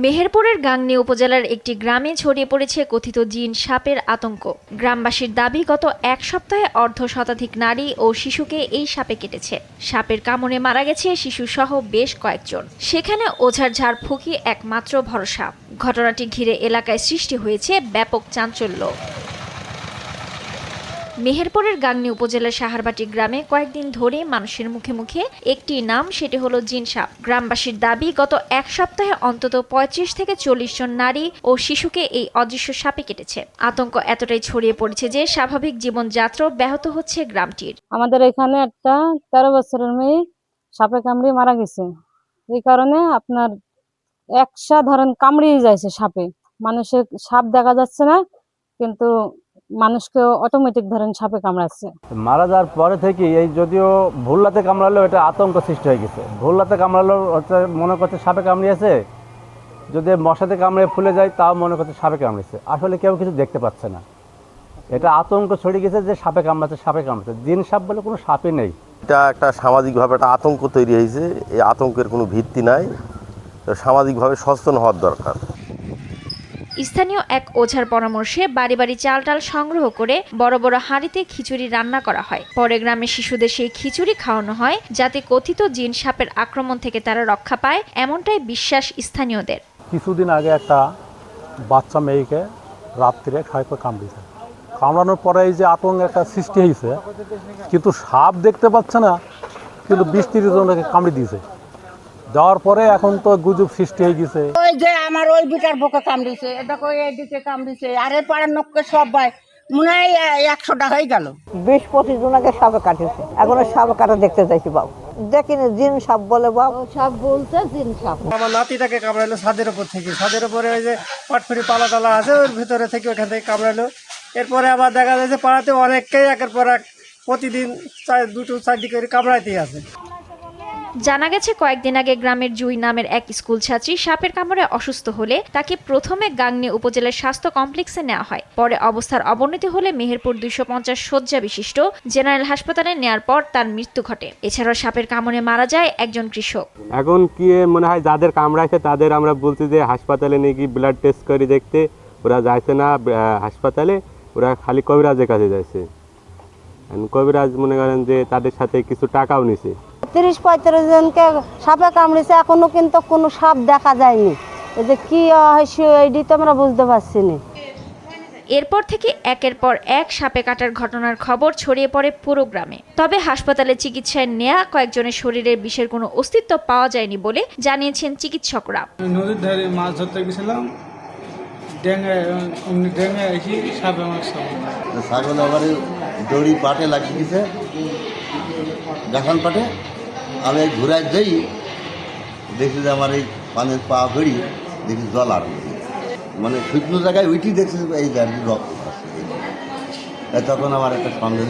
মেহেরপুরের গাংনী উপজেলার একটি গ্রামে ছড়িয়ে পড়েছে কথিত জিন সাপের আতঙ্ক। গ্রামবাসীর দাবি, গত এক সপ্তাহে অর্ধশতাধিক নারী ও শিশুকে এই সাপে কেটেছে। সাপের কামড়ে মারা গেছে শিশুসহ বেশ কয়েকজন। সেখানে ওঝার ঝাড় ফুঁকি একমাত্র ভরসা। ঘটনাটি ঘিরে এলাকায় সৃষ্টি হয়েছে ব্যাপক চাঞ্চল্য। মেহেরপুরের গাংনী উপজেলার সাহারবাটি গ্রামে কয়েকদিন ধরে মানুষের মুখে মুখে একটি নাম, সেটি হলো জিন সাপ। গ্রামবাসীর দাবি, গত এক সপ্তাহে অন্তত 35 থেকে 40 জন নারী ও শিশুকে এই অদৃশ্য সাপে কেটেছে। আতঙ্ক এতটাই ছড়িয়ে পড়েছে যে স্বাভাবিক জীবনযাত্রা ব্যাহত হচ্ছে গ্রামটির। আমাদের এখানে একটা 13 বছরের মেয়ে সাপে কামড়িয়ে মারা গেছে। এই কারণে আপনার একসা ধরেন কামড়িয়ে যাইছে সাপে। মানুষের সাপ দেখা যাচ্ছে না, কিন্তু মানুষকে অটোমেটিক ধরেন সাপে কামড়াচ্ছে। মারা যাওয়ার পরে থেকে এই যদিও ভুল রাতে কামড়ালেও এটা আতঙ্ক সৃষ্টি হয়ে গেছে। ভুল রাতে কামড়ালেও হচ্ছে মনে করছে সাপে কামড়িয়েছে, যদি মশাতে কামড়ে ফুলে যায় তাও মনে করছে সাপে কামড়েছে। আসলে কেউ কিছু দেখতে পাচ্ছে না। এটা আতঙ্ক ছড়িয়ে গেছে যে সাপে কামড়াচ্ছে। জিন সাপ বলে কোনো সাপই নেই। এটা একটা সামাজিকভাবে একটা আতঙ্ক তৈরি হয়েছে। এই আতঙ্কের কোনো ভিত্তি নাই, সামাজিকভাবে সচেতন হওয়ার দরকার। স্থানীয় এক ওঝার পরামর্শে বাড়ি বাড়ি চাল ডাল সংগ্রহ করে বড় বড় হাঁড়িতে খিচুড়ি রান্না করা হয়। পরে গ্রামের শিশুদের সেই খিচুড়ি খাওয়ানো হয়, যাতে কথিত জিন সাপের আক্রমণ থেকে তারা রক্ষা পায়, এমনটাই বিশ্বাস স্থানীয়দের। কিছুদিন আগে একটা বাচ্চা মেয়েকে রাত্রে সাপে কামড়িয়েছে। কামড়ানোর পরে এই যে আতঙ্ক একটা সৃষ্টি হয়েছে, কিন্তু সাপ দেখতে পাচ্ছে না, কিন্তু 20-30 জনকে কামড়ে দিয়েছে। যাওয়ার পরে এখন তো গুজব সৃষ্টি হয়ে গেছে। ওই যে আমার ওই বিটার বুকে কামড়িছে, দেখো এইদিকে কামড়িছে, আরে পাড়ার লোককে সবাই মনে হয় 100টা হয়ে গেল। 20-25 জনকে সাপে কাটেছে। এখন সাপ কাটা দেখতে চাইছি বাবু, দেখিনি জিন সাপ বলে বাবু। সাপ বলছে জিন সাপ। আমার নাতিটাকে কামড়ালো ছাদের উপর থেকে। ছাদের উপরে ওই যে পাটফুরি পালা টালা আছে, ওর ভিতরে থেকে ওখান থেকে কামড়ালো। এরপরে আবার দেখা যায় যে পাড়াতে অনেককেই একের পর এক প্রতিদিন 2-4টি করে কামড়াইতেই আছে। জানা গেছে, কয়েকদিন আগে গ্রামের জুই নামের এক স্কুল ছাত্রী সাপের কামড়ে অসুস্থ হলে তাকে প্রথমে গাংনী উপজেলার স্বাস্থ্য কমপ্লেক্সে নেওয়া হয়। পরে অবস্থার অবনতি হলে মেহেরপুর 250 শয্যা বিশিষ্ট জেনারেল হাসপাতালে নেওয়ার পর তার মৃত্যু ঘটে। এছাড়াও সাপের কামড়ে মারা যায় একজন কৃষক। এখন কি মনে হয় যাদের কামড়াইছে তাদের আমরা বলছি যে হাসপাতালে নিয়ে গিয়ে ব্লাড টেস্ট করে দেখতে, ওরা যাইছে না হাসপাতালে, ওরা খালি কবিরাজের কাছে যাইছে। কবিরাজ মনে করেন যে তাদের সাথে কিছু টাকাও নিছে। 30-35 জনকে সাপে কামড়েছে, এখনো কিন্তু কোনো সাপ দেখা যায়নি। এই যে কি হয়েছে এইটি তো আমরা বুঝতে পারছি না। এরপর থেকে একের পর এক সাপে কাটার ঘটনার খবর ছড়িয়ে পড়ে পুরো গ্রামে। তবে হাসপাতালে চিকিৎসায় নেওয়া কয়েকজনের শরীরে বিষের কোনো অস্তিত্ব পাওয়া যায়নি বলে জানিয়েছেন চিকিৎসকরা। নদীর ধারে মাছ ধরতে গেছিলাম, ডেঙ্গে এসে সাপ আমার ছাগল আবার দড়ি পাটে লাগিয়ে দিছে, দেখান পাটে। আমি ঘুরাই যাই, দেখি যে আমার এই পানের পা ভরি, দেখি জল আর মানে শুকনো জায়গায় উঠি দেখছি এই রক্ত। তখন আমার একটা সন্দেহ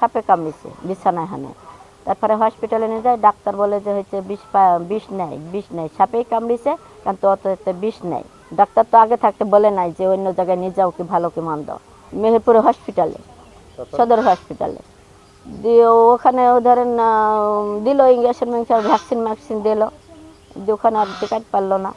সাপে কামড়েছে বিছানায় হানে। তারপরে হসপিটালে নিয়ে যায়, ডাক্তার বলে যে হচ্ছে বিষ নেই, সাপেই কামড়েছে, কিন্তু অত বিষ নেই। ডাক্তার তো আগে থাকতে বলে নাই যে অন্য জায়গায় নিয়ে যাও, কি ভালো কি মন্দ। মেহেরপুরে হসপিটালে, সদর হসপিটালে দিয়ে ওখানে ধরেন দিল ইঞ্জেকশন ভ্যাকসিন দিল, ওখানে আর টিকাট পারলো না।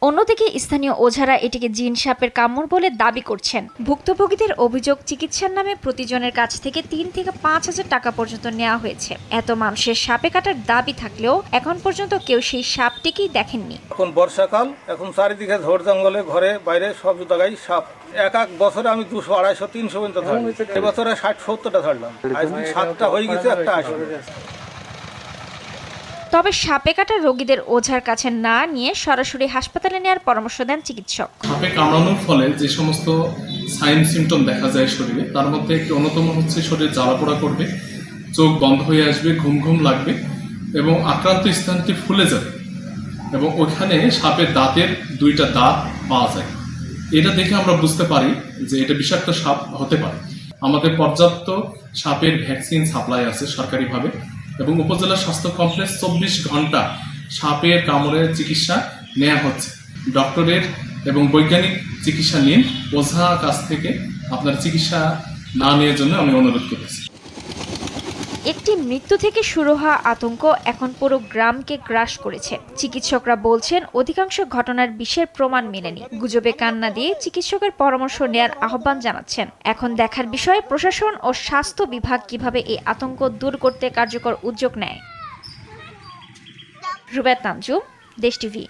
অন্যদিকে স্থানীয় ওঝারা এটিকে জিন সাপের কামড় বলে দাবি করছেন। ভুক্তভোগীদের অভিযোগ, চিকিৎসার নামে প্রতিজনের কাছ থেকে 3 থেকে 5 হাজার টাকা পর্যন্ত নেওয়া হয়েছে। এত মানুষের সাপে কাটার দাবি থাকলেও এখন পর্যন্ত কেউ সেই সাপটিকেই দেখেননি। এখন বর্ষাকাল, এখন চারিদিকে ঝড় জঙ্গলে, ঘরে বাইরে সব জায়গায় সাপ। এক বছরে আমি 200, 250, 300 পর্যন্ত ধরলাম। এবছরে 60-70টা ধরলাম। আজকে 7টা হয়ে গেছে, একটা আসবে। তবে সাপে কাটা রোগীদের ওঝার কাছে না নিয়ে সরাসরি হাসপাতালে নেওয়ার পরামর্শ দেন চিকিৎসক। সাপে কামড়ানোর ফলে যে সমস্ত সাইন সিমটম দেখা যায় শরীরে, তার মধ্যে একটি অন্যতম হচ্ছে শরীর জ্বালাপোড়া করবে, চোখ বন্ধ হয়ে আসবে, ঘুম ঘুম লাগবে এবং আক্রান্ত স্থানটি ফুলে যাবে এবং ওখানে সাপের দাঁতের 2টা দাঁত পাওয়া যায়। এটা দেখে আমরা বুঝতে পারি যে এটা বিষাক্ত সাপ হতে পারে। আমাদের পর্যাপ্ত সাপের ভ্যাকসিন সাপ্লাই আছে সরকারিভাবে এবং উপজেলা স্বাস্থ্য কমপ্লেক্স 24 ঘন্টা সাপের কামড়ের চিকিৎসা নেওয়া হচ্ছে। ডক্টরের এবং বৈজ্ঞানিক চিকিৎসা নিন, ওঝা কাছ থেকে আপনার চিকিৎসা না নেওয়ার জন্য আমি অনুরোধ করেছি। একটি মৃত্যু থেকে শুরু হওয়া আতঙ্ক এখন পুরো গ্রামকে গ্রাস করেছে। চিকিৎসকরা বলছেন অধিকাংশ ঘটনার বিষের প্রমাণ মেলেনি। গুজবে কান্না দিয়ে চিকিৎসকের পরামর্শ নেয়ার আহ্বান জানাচ্ছেন। এখন দেখার বিষয় প্রশাসন ও স্বাস্থ্য বিভাগ কিভাবে এই আতঙ্ক দূর করতে কার্যকর উদ্যোগ নেয়। রুবাত তানজুম, দেশ টিভি।